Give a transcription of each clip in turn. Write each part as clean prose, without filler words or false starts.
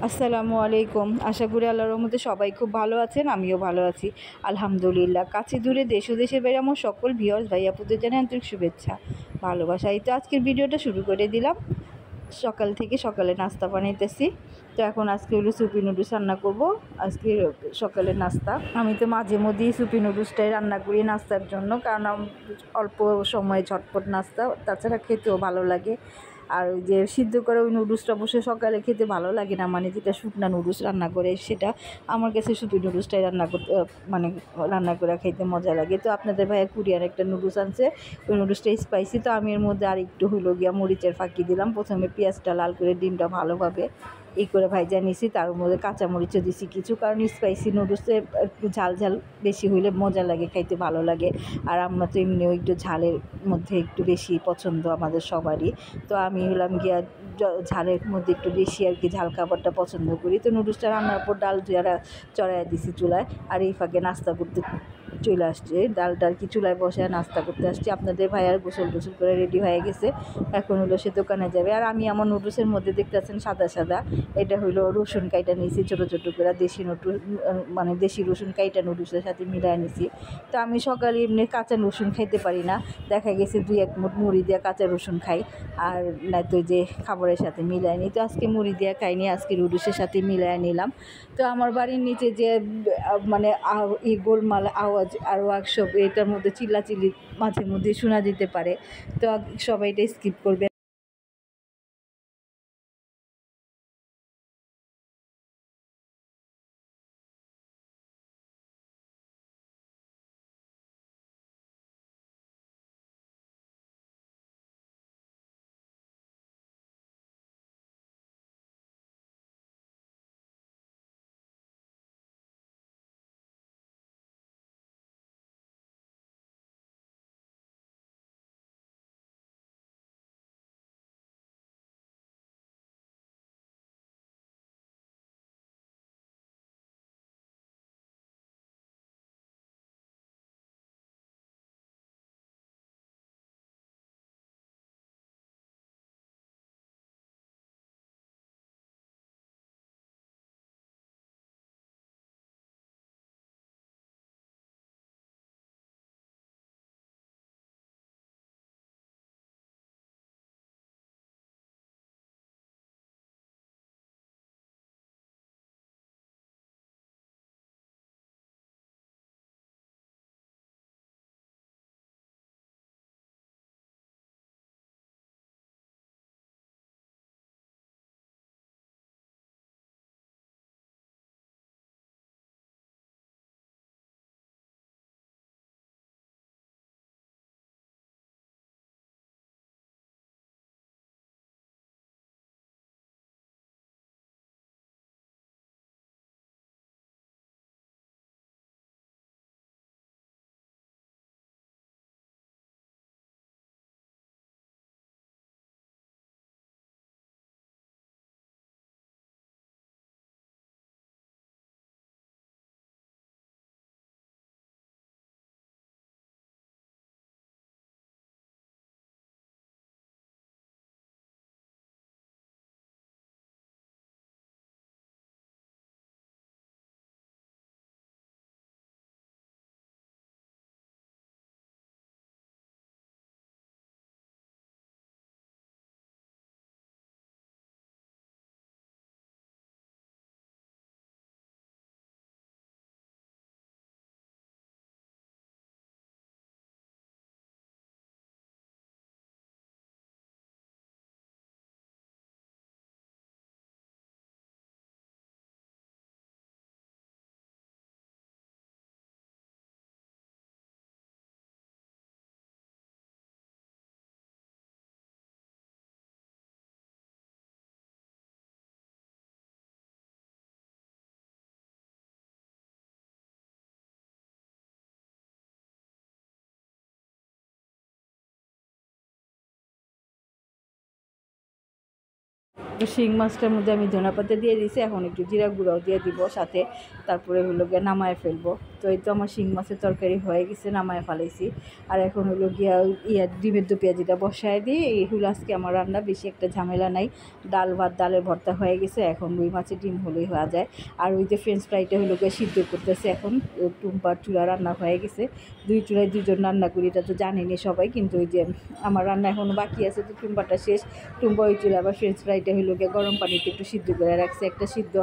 আসসালামু আলাইকুম। আশা করি আল্লাহর রহমতে সবাই খুব ভালো আছেন, আমিও ভালো আছি আলহামদুলিল্লাহ। কাছে দূরে দেশ ও দেশের বাইরে আমার সকল ভিউয়ার্স ভাই আপুদের জানাই আন্তরিক শুভেচ্ছা, ভালোবাসা। এই তো আজকের ভিডিওটা শুরু করে দিলাম। সকালে নাস্তা বানাইতেছি। তো এখন আজকে হলো সুপি নুডলস রান্না করব। আজকে সকালের নাস্তা আমি তো মাঝে মধ্যেই সুপি নুডলসটাই রান্না করি নাস্তার জন্য, কারণ অল্প সময়ে ঝটপট নাস্তা, তাছাড়া খেতেও ভালো লাগে। আর ওই যে সিদ্ধ করে ওই নুডলসটা অবশ্যই সকালে খেতে ভালো লাগে না, মানে যেটা শুকনা নুডলস রান্না করে সেটা। আমার কাছে সুপি নুডলসটাই রান্না করতে মানে রান্না করে খেতে মজা লাগে। তো আপনাদের ভাইয়া কোরিয়ার একটা নুডলস আনছে, ওই নুডলসটা স্পাইসি। তো আমি এর মধ্যে আর একটু হলো গিয়া মরিচের ফাঁকি দিলাম। প্রথমে পেঁয়াজটা লাল করে ডিমটা ভালোভাবে করে ভাইজা নিছি, তার মধ্যে কাঁচামরিচও দিছি কিছু, কারণ স্পাইসি নুডলসে একটু ঝাল ঝাল বেশি হইলে মজা লাগে, খাইতে ভালো লাগে। আর আমরা তো এমনিও একটু ঝালের মধ্যে একটু বেশি পছন্দ আমাদের সবারই। তো আমি হলাম গিয়া ঝালের মধ্যে একটু বেশি আর কি ঝাল খাবারটা পছন্দ করি। তো নুডলসটা রান্নার পর ডাল চড়াইয়া দিছি চুলায়, আর এই ফাঁকে নাস্তা করতে চলে আসছে। ডালটা আর কি চুলায় বসে নাস্তা করতে আসছি। আপনাদের ভাইয়ার গোসল টোসল করে রেডি হয়ে গেছে, এখন হলো সে দোকানে যাবে। আর আমি আমার নুডলসের মধ্যে দেখতেছেন সাদা সাদা, এটা হইলো রসুন কাইটা নিয়েছি ছোটো ছোটো করে, মানে দেশি রসুন কাইটা নুডলসের সাথে মিলাই নিছি। তো আমি সকালে এমনি কাঁচা রসুন খাইতে পারি না, দেখা গেছে 2-1 মুঠ মুড়ি দিয়ে কাঁচা রসুন খাই, আর না তো যে খাবারের সাথে মিলাই নিই। তো আজকে মুড়ি দিয়ে খাইনি, আজকে নুডলসের সাথে মিলাই নিলাম। তো আমার বাড়ির নিচে যে মানে এই গোলমাল আওয়াজ আর ওয়ার্কশপ, এটার মধ্যে চিল্লাচিল্লি মাঝে মধ্যে শোনা যেতে পারে। তো সবাই এটা স্কিপ করবে। তো শিং মাছটার মধ্যে আমি ধনেপাতা দিয়ে দিয়েছি, এখন একটু জিরা গুঁড়াও দিয়ে দিব সাথে, তারপরে হলো গিয়ে নামায় ফেলবো। তো এই তো আমার শিং মাছের তরকারি হয়ে গেছে, নামায় ফেলাইছি। আর এখন হলো গিয়া ডিমের দু পেঁয়াজিটা বসায় দিয়ে এই হলো আজকে আমার রান্না, বেশি একটা ঝামেলা নাই। ডাল ভাত, ডালের ভর্তা হয়ে গেছে, এখন রুই মাছের ডিম হলেই হয়ে যায়। আর ওই যে ফ্রেঞ্চ ফ্রাইটা হলো গিয়ে সিদ্ধ করতেছে এখন। টুম্পার চুলা রান্না হয়ে গেছে, 2 চুলায় 2 জন রান্না করি, এটা তো জানেনি সবাই। কিন্তু ওই যে আমার রান্না এখনও বাকি আছে, তো টুম্পাটা শেষ। টুম্পা ওই চুলা আবার ফ্রেঞ্চ ফ্রাইটা হলো গিয়ে গরম পানিতে একটু সিদ্ধ করে রাখছে। একটা সিদ্ধ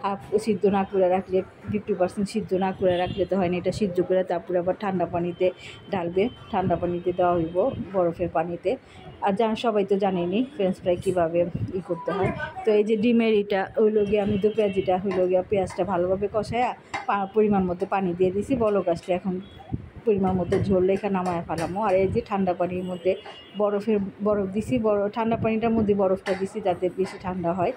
হাফ সিদ্ধ না করে রাখলে, 50% সিদ্ধ না করে রাখলে তো হয় না, এটা সিদ্ধ করে তারপরে আবার ঠান্ডা পানিতে ঢালবে, ঠান্ডা পানিতে দেওয়া হইব, বরফের পানিতে। আর সবাই তো জানেনি ফ্রেঞ্চ ফ্রাই কীভাবে করতে হয়। তো এই যে ডিমের এটা হইলো গিয়ে আমি দু পেঁয়াজিটা হইলো গিয়ে পেঁয়াজটা ভালোভাবে কষায়া পরিমাণ মতো পানি দিয়ে দিছি, বলক আসলে এখন পরিমাণ মতো ঝোল রেখে নামায় ফেলামো। আর এই যে ঠান্ডা পানির মধ্যে বরফ দিছি, ঠান্ডা পানিটার মধ্যে বরফটা দিছি যাতে বেশি ঠান্ডা হয়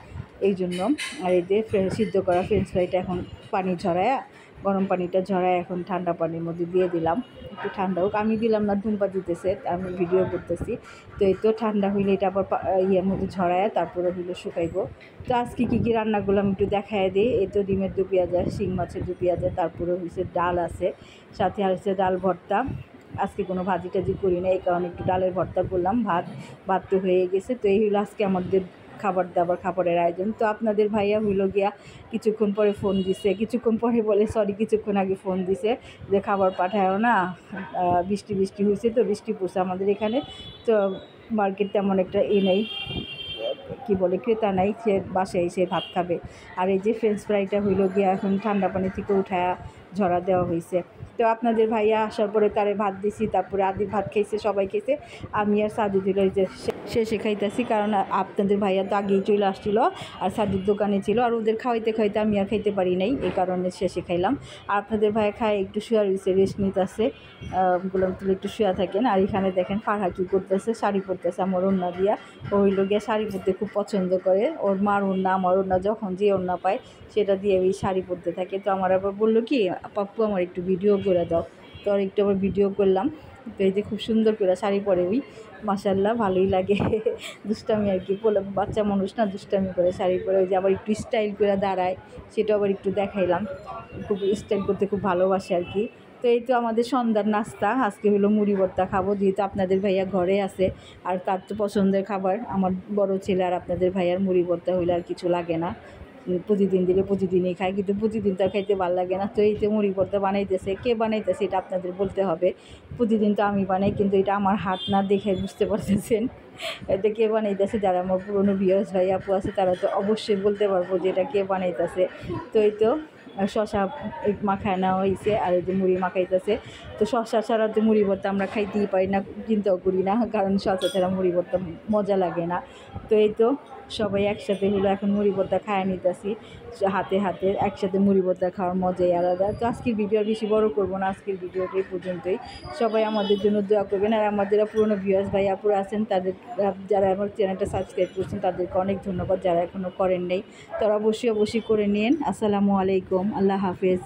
এই জন্য। আর এই যে সিদ্ধ করা ফ্রেঞ্চ ফ্রাইটা এখন পানি ঝরায়া, গরম পানিটা ঝরায় এখন ঠান্ডা পানির মধ্যে দিয়ে দিলাম, একটু ঠান্ডা হোক। আমি দিলাম না, টুম্পা দিতেছে, আমি ভিডিও করতেছি। তো এই তো ঠান্ডা হইলে এটা আবার ইয়ের মধ্যে ঝরায় তারপরে হইলে শুকাইবো। তো আজকে কী রান্নাগুলো আমি একটু দেখায় দিই। এই তো ডিমের দু পেঁয়াজা, শিং মাছের দু পেঁয়াজা, তারপরে হচ্ছে ডাল আছে, সাথে আর হচ্ছে ডাল ভর্তা। আজকে কোনো ভাজি টাজি করি না, এই কারণে একটু ডালের ভর্তা করলাম। ভাত তো হয়ে গেছে। তো এই হলো আজকে আমাদের খাবারের আয়োজন। তো আপনাদের ভাইয়া হইল গিয়া কিছুক্ষণ পরে ফোন দিছে, কিছুক্ষণ আগে ফোন দিছে যে খাবার পাঠায়ও না, বৃষ্টি হয়েছে, তো বৃষ্টি পড়ছে আমাদের এখানে। তো মার্কেট তেমন একটা নেই, কী বলে, ক্রেতা নাই, সে বাসায় এসে ভাত খাবে। আর এই যে ফ্রেঞ্চ ফ্রাইটা হইল গিয়া এখন ঠান্ডা পানি থেকে উঠায়া ঝরা দেওয়া হয়েছে। তো আপনাদের ভাইয়া আসার পরে তারে ভাত দিছি, তারপরে আদি ভাত খাইছে, সবাই খেয়েছে। আমি আর সাদু দিল যে শেষে খাইতেছি, কারণ আপনাদের ভাইয়া তো আগেই চলে আসছিলো আর সাদুর দোকানে ছিল, আর ওদের খাইতে আমি আর খাইতে পারি নাই, এই কারণে শেষে খাইলাম। আর আপনাদের ভাইয়া খায় একটু শুয়া রয়েছে, রেস্ট নিতেছে, বললাম তুলে একটু শুয়া থাকেন। আর এখানে দেখেন ফারহা কী করতেছে, শাড়ি পরতেছে আমার ওড়না দিয়া। ও হইল গিয়ে শাড়ি পরতে খুব পছন্দ করে, ওর মার ওড়না আমার ওড়না যখন যে ওড়না পায় সেটা দিয়ে ওই শাড়ি পরতে থাকে। তো আমার আবার বললো কি, পাপ্পু আমার একটু ভিডিও করে দাও, তো আর একটু আবার ভিডিও করলাম। তো এই যে খুব সুন্দর করে শাড়ি পরে, ওই মাশাআল্লাহ ভালোই লাগে, দুষ্টামি আর কি, বাচ্চা মানুষ না, দুষ্টামি করে শাড়ি পরে। ওই যে আবার একটু স্টাইল করে দাঁড়ায়, সেটা আবার একটু দেখাইলাম, খুব স্টাইল করতে খুব ভালোবাসে আর কি। তো এই তো আমাদের সন্ধ্যার নাস্তা আজকে হলো মুড়ি ভর্তা খাবো, যেহেতু আপনাদের ভাইয়া ঘরে আছে আর তার তো পছন্দের খাবার আমার বড় ছেলে। আর আপনাদের ভাইয়ার মুড়ি ভর্তা হইলে আর কিছু লাগে না, প্রতিদিন দিলে প্রতিদিনই খাই, কিন্তু প্রতিদিন তো খাইতে ভালো লাগে না। তো এই যে মুড়ি ভর্তা বানাইতেছে, কে বানাইতেছে এটা আপনাদের বলতে হবে। প্রতিদিন তো আমি বানাই, কিন্তু এটা আমার হাত না দেখে বুঝতে পারতেছেন এটা কে বানাইতেছে। যারা আমার পুরনো ভিউয়ার্স ভাই আপু আছে তারা তো অবশ্যই বলতে পারবো যে এটা কে বানাইতেছে। তো এই তো শশা মাখায় নেওয়া হয়েছে, আর এই যে মুড়ি মাখাইতেছে। তো শশা ছাড়া তো মুড়ি ভর্তা আমরা খাইতেই পারি না, চিন্তাও করি না, কারণ শশা ছাড়া মুড়ি ভর্তা মজা লাগে না। তো এই তো সবাই একসাথে হলো এখন মুড়ি ভর্তা খায় নিতেছি, হাতে একসাথে মুড়ি ভর্তা খাওয়ার মজাই আলাদা। তো আজকের ভিডিও আর বেশি বড় করবো না, আজকের ভিডিওটা এই পর্যন্তই। সবাই আমাদের জন্য দোয়া করবেন। আর আমাদের পুরনো ভিউয়ার্স ভাই আপুরা আছেন, তাদের যারা আমার চ্যানেলটা সাবস্ক্রাইব করছেন তাদেরকে অনেক ধন্যবাদ, যারা এখনও করেন নাই তারা অবশ্যই করে নিন। আসসালামু আলাইকুম, আল্লাহ হাফেজ।